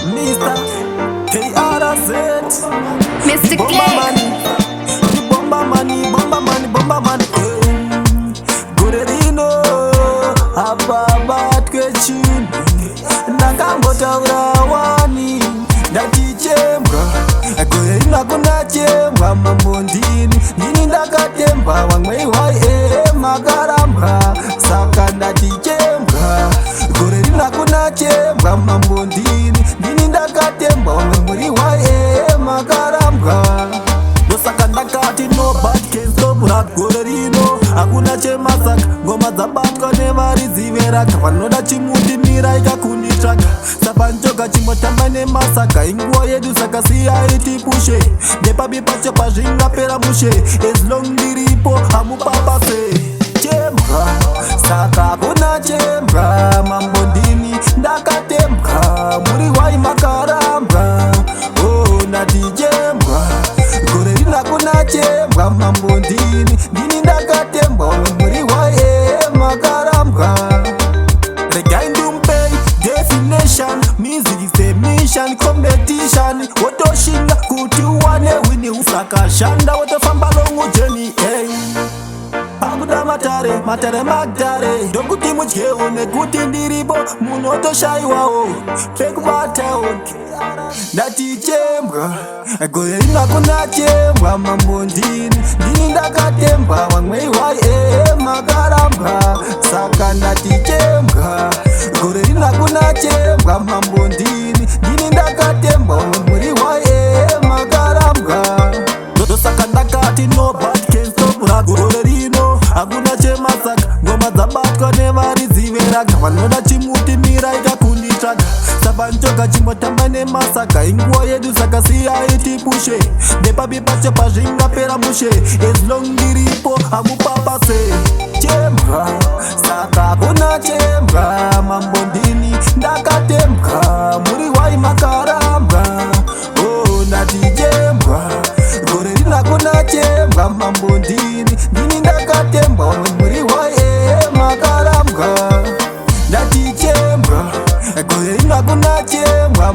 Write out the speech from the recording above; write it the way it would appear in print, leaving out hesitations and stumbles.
Mr. KRZ Mr. Bomba Clay. money, bomba money, bomba money, bomba money. Gorerino, ababa twechuni. Ndakambotaura wani, ndatichembwa. Gorerino hakuna chembwa mamondini. Ndini ndakatemba, wamwe makaramba. Saka ndatichembwa. Gorerino hakuna chembwa mamondini. Ndini ndakatemba, wamwe makaramba. Ndosaka ndakati nobody can stop rap Gorerino hakuna chemasaka ngoma dzabatwa nevaridzi veraka vanoda chimudimira ikakunditsvaga sapanjoga chimotamba nemasaka inguva yedu saka siyai tipushe nepabi pacho pazvingapera mushe as long ndiripo hamupapase chembwa saka hakuna chembwa mambondini ndakatembwa muri wai makarambwa ndatichembwa Gorerino hakuna chembwa mambondini ndini ndakatembwa muri waye makarambwa regai ndumpei definition music is the mission competition wotoshinga kuti uwane wini usakashanda wotofamba longu jeni pakuda matare magdare ndokuti mudyewo nekuti ndiripo munhu otoshaiwawo pekubatawo ndatichembwa Gorerino hakuna chembwa mambondini ndini ndakatembwa wamwei makarambwa saka ndatichembwa Gorerino hakuna chembwa mambondini ndini ndakatembwa muri makarambwa ndosaka ndakati nobody can stop rap Gorerino hakuna chemasaka ngoma dzabatwa nevaridzi veraka vanoda chimutimira ikakunditsvaga sapanjoga chimotamba nemasaka inguva yedu saka siyai tipushe nepabi pacho pazvingapera mushe as long ndiripo hamupapase chembwa saka hakuna chembwa mambondini ndakatembwa muri wai makarambwa ndatichembwa Gorerino hakuna chembwa mambondini ndini ndakatembwa muri waye makarambwa ndatichembwa Gorerino hakuna chembwa